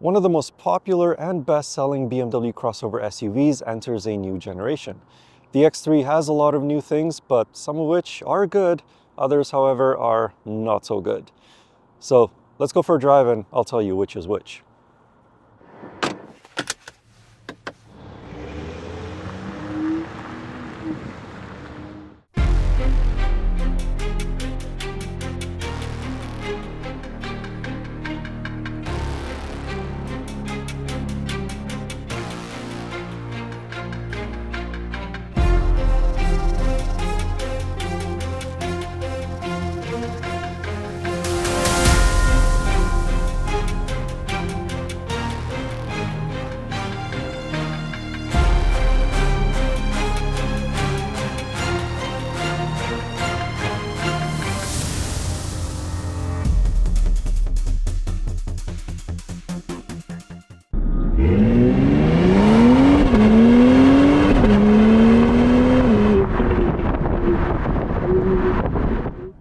One of the most popular and best-selling BMW crossover SUVs enters a new generation. The X3 has a lot of new things, but some of which are good, others, however, are not so good. So let's go for a drive and I'll tell you which is which.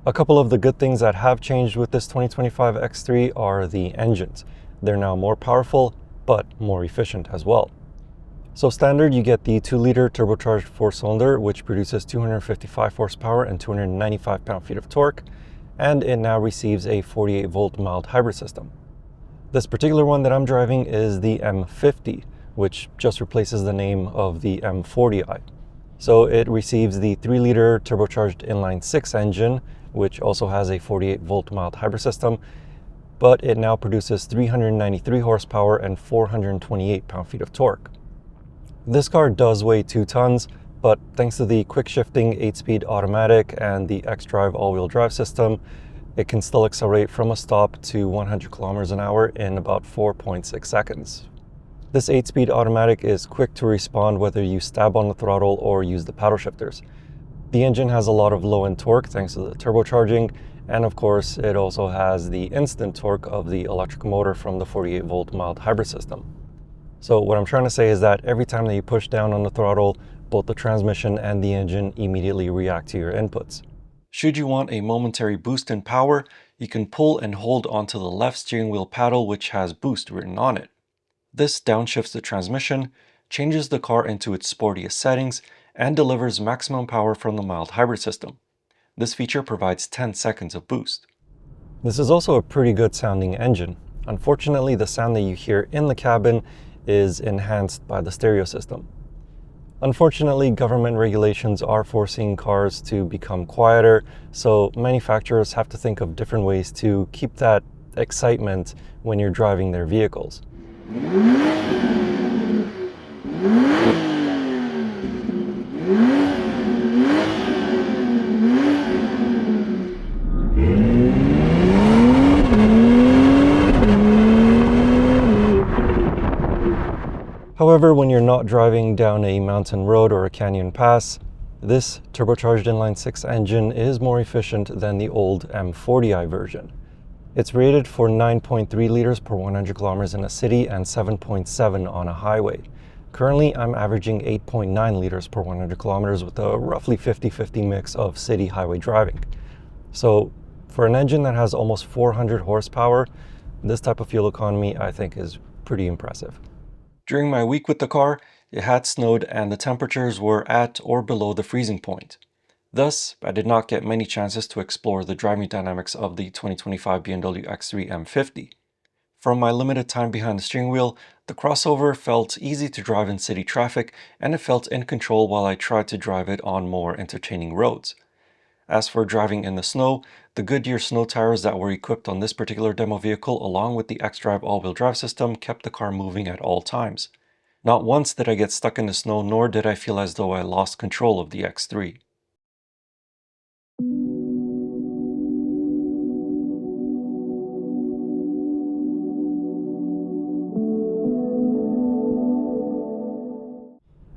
A couple of the good things that have changed with this 2025 X3 are the engines. They're now more powerful, but more efficient as well. So standard, you get the 2-liter turbocharged 4-cylinder, which produces 255 horsepower and 295 pound-feet of torque, and it now receives a 48-volt mild hybrid system. This particular one that I'm driving is the M50, which just replaces the name of the M40i. So it receives the 3-liter turbocharged inline-6 engine, which also has a 48-volt mild hybrid system, but it now produces 393 horsepower and 428 pound-feet of torque. This car does weigh 2 tons, but thanks to the quick-shifting 8-speed automatic and the xDrive all-wheel drive system, it can still accelerate from a stop to 100 kilometers an hour in about 4.6 seconds. This 8-speed automatic is quick to respond whether you stab on the throttle or use the paddle shifters. The engine has a lot of low-end torque thanks to the turbocharging, and of course it also has the instant torque of the electric motor from the 48-volt mild hybrid system. So what I'm trying to say is that every time that you push down on the throttle, both the transmission and the engine immediately react to your inputs. Should you want a momentary boost in power, you can pull and hold onto the left steering wheel paddle, which has boost written on it. This downshifts the transmission, changes the car into its sportiest settings, and delivers maximum power from the mild hybrid system. This feature provides 10 seconds of boost. This is also a pretty good sounding engine. Unfortunately, the sound that you hear in the cabin is enhanced by the stereo system. Unfortunately, government regulations are forcing cars to become quieter, so manufacturers have to think of different ways to keep that excitement when you're driving their vehicles. However, when you're not driving down a mountain road or a canyon pass, this turbocharged inline-6 engine is more efficient than the old M40i version. It's rated for 9.3 liters per 100 kilometers in a city and 7.7 on a highway. Currently, I'm averaging 8.9 liters per 100 kilometers with a roughly 50-50 mix of city highway driving. So for an engine that has almost 400 horsepower, this type of fuel economy I think is pretty impressive. During my week with the car, it had snowed and the temperatures were at or below the freezing point. Thus, I did not get many chances to explore the driving dynamics of the 2025 BMW X3 M50. From my limited time behind the steering wheel, the crossover felt easy to drive in city traffic, and it felt in control while I tried to drive it on more entertaining roads. As for driving in the snow, the Goodyear snow tires that were equipped on this particular demo vehicle along with the xDrive all-wheel drive system kept the car moving at all times. Not once did I get stuck in the snow, nor did I feel as though I lost control of the X3.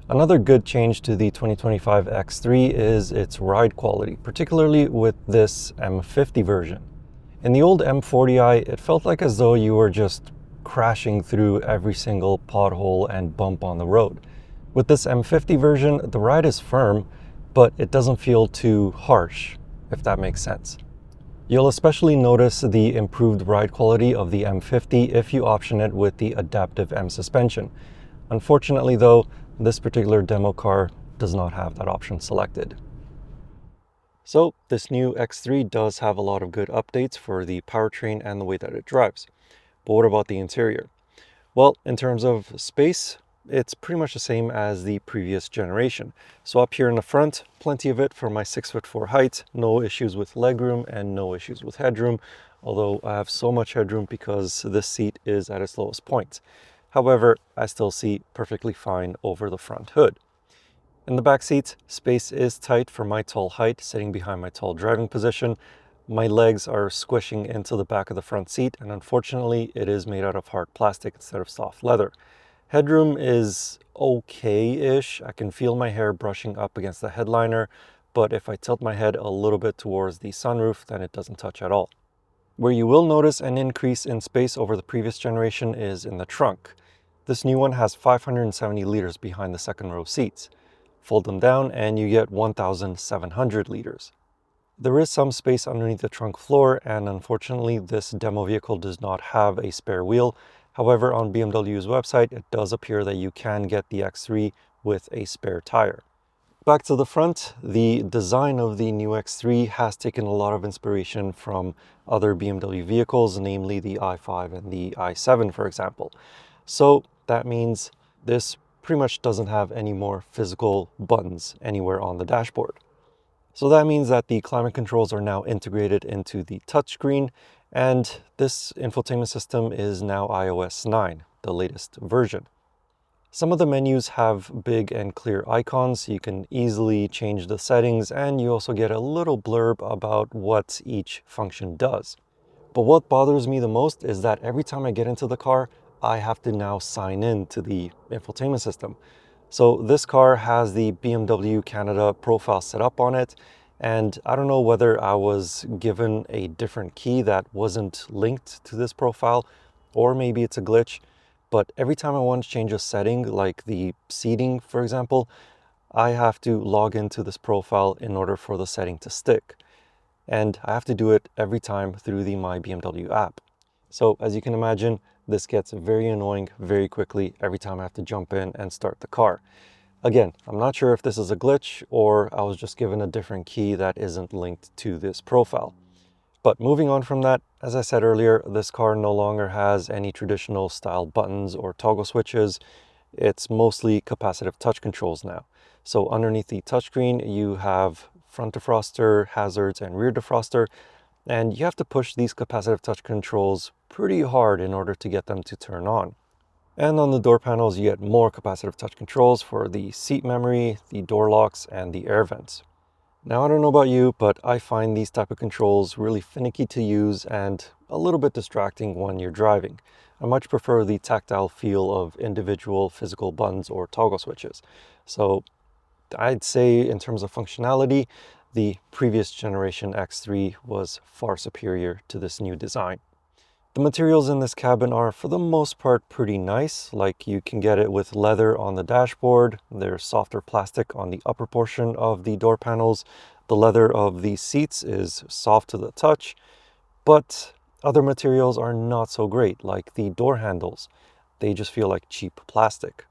Another good change to the 2025 X3 is its ride quality, particularly with this M50 version. In the old M40i, it felt like as though you were just crashing through every single pothole and bump on the road. With this M50 version, the ride is firm, but it doesn't feel too harsh, if that makes sense. You'll especially notice the improved ride quality of the M50 if you option it with the adaptive M suspension. Unfortunately though, this particular demo car does not have that option selected. So this new X3 does have a lot of good updates for the powertrain and the way that it drives. But what about the interior? Well, in terms of space, it's pretty much the same as the previous generation. So up here in the front, plenty of it for my 6'4" height, no issues with legroom and no issues with headroom, although I have so much headroom because this seat is at its lowest point. However, I still see perfectly fine over the front hood. In the back seat, space is tight for my tall height, sitting behind my tall driving position. My legs are squishing into the back of the front seat, and unfortunately, it is made out of hard plastic instead of soft leather. Headroom is okay-ish. I can feel my hair brushing up against the headliner, but if I tilt my head a little bit towards the sunroof, then it doesn't touch at all. Where you will notice an increase in space over the previous generation is in the trunk. This new one has 570 liters behind the second row seats. Fold them down and you get 1,700 liters. There is some space underneath the trunk floor, and unfortunately this demo vehicle does not have a spare wheel. However, on BMW's website, it does appear that you can get the X3 with a spare tire. Back to the front, the design of the new X3 has taken a lot of inspiration from other BMW vehicles, namely the i5 and the i7, for example. So that means this pretty much doesn't have any more physical buttons anywhere on the dashboard. So that means that the climate controls are now integrated into the touchscreen, and this infotainment system is now iOS 9, the latest version. Some of the menus have big and clear icons, so you can easily change the settings, and you also get a little blurb about what each function does. But what bothers me the most is that every time I get into the car, I have to now sign in to the infotainment system. So this car has the BMW Canada profile set up on it, and I don't know whether I was given a different key that wasn't linked to this profile, or maybe it's a glitch, but every time I want to change a setting, like the seating, for example, I have to log into this profile in order for the setting to stick. And I have to do it every time through the My BMW app. So as you can imagine, this gets very annoying very quickly every time I have to jump in and start the car. Again, I'm not sure if this is a glitch or I was just given a different key that isn't linked to this profile. But moving on from that, as I said earlier, this car no longer has any traditional style buttons or toggle switches. It's mostly capacitive touch controls now. So underneath the touchscreen, you have front defroster, hazards, and rear defroster, and you have to push these capacitive touch controls pretty hard in order to get them to turn on. And on the door panels, you get more capacitive touch controls for the seat memory, the door locks, and the air vents. Now, I don't know about you, but I find these type of controls really finicky to use and a little bit distracting when you're driving. I much prefer the tactile feel of individual physical buttons or toggle switches. So I'd say in terms of functionality, the previous generation X3 was far superior to this new design. The materials in this cabin are for the most part pretty nice, like you can get it with leather on the dashboard, there's softer plastic on the upper portion of the door panels, the leather of the seats is soft to the touch, but other materials are not so great, like the door handles. They just feel like cheap plastic.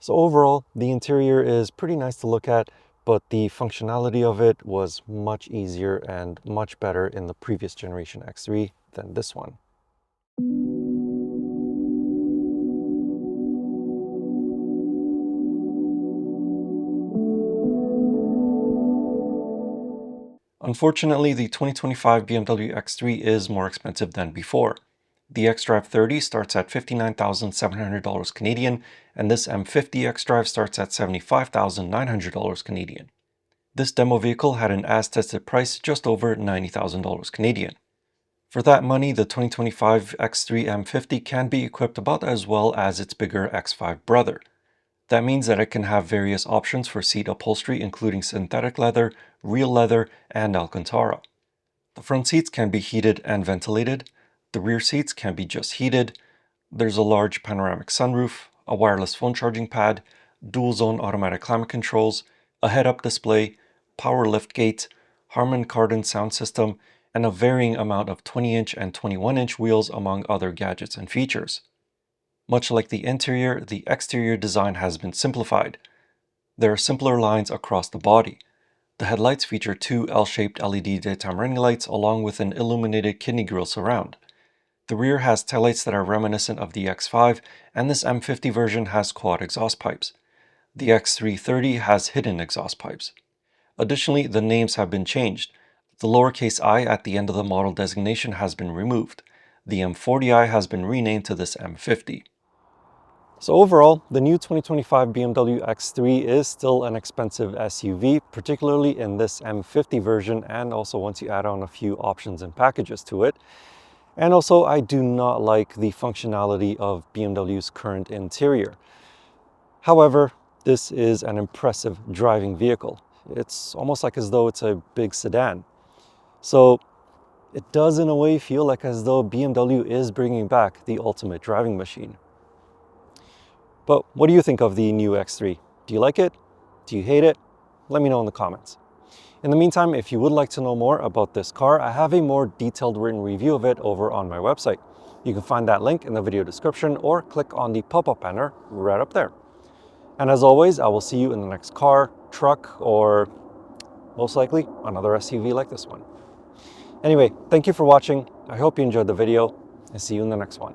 So overall, the interior is pretty nice to look at, but the functionality of it was much easier and much better in the previous generation X3 than this one. Unfortunately, the 2025 BMW X3 is more expensive than before. The xDrive 30 starts at $59,700 Canadian, and this M50 xDrive starts at $75,900 Canadian. This demo vehicle had an as-tested price just over $90,000 Canadian. For that money, the 2025 X3 M50 can be equipped about as well as its bigger X5 brother. That means that it can have various options for seat upholstery, including synthetic leather, real leather, and Alcantara. The front seats can be heated and ventilated. The rear seats can be just heated. There's a large panoramic sunroof, a wireless phone charging pad, dual-zone automatic climate controls, a head-up display, power liftgate, Harman Kardon sound system, and a varying amount of 20-inch and 21-inch wheels among other gadgets and features. Much like the interior, the exterior design has been simplified. There are simpler lines across the body. The headlights feature two L-shaped LED daytime running lights along with an illuminated kidney grille surround. The rear has taillights that are reminiscent of the X5, and this M50 version has quad exhaust pipes. The X330 has hidden exhaust pipes. Additionally, the names have been changed. The lowercase I at the end of the model designation has been removed. The M40i has been renamed to this M50. So overall, the new 2025 BMW X3 is still an expensive SUV, particularly in this M50 version, and also once you add on a few options and packages to it. And also, I do not like the functionality of BMW's current interior. However, this is an impressive driving vehicle. It's almost like as though it's a big sedan. So it does in a way feel like as though BMW is bringing back the ultimate driving machine. But what do you think of the new X3? Do you like it? Do you hate it? Let me know in the comments. In the meantime, if you would like to know more about this car, I have a more detailed written review of it over on my website. You can find that link in the video description or click on the pop-up banner right up there. And as always, I will see you in the next car, truck, or most likely another SUV like this one. Anyway, thank you for watching. I hope you enjoyed the video and see you in the next one.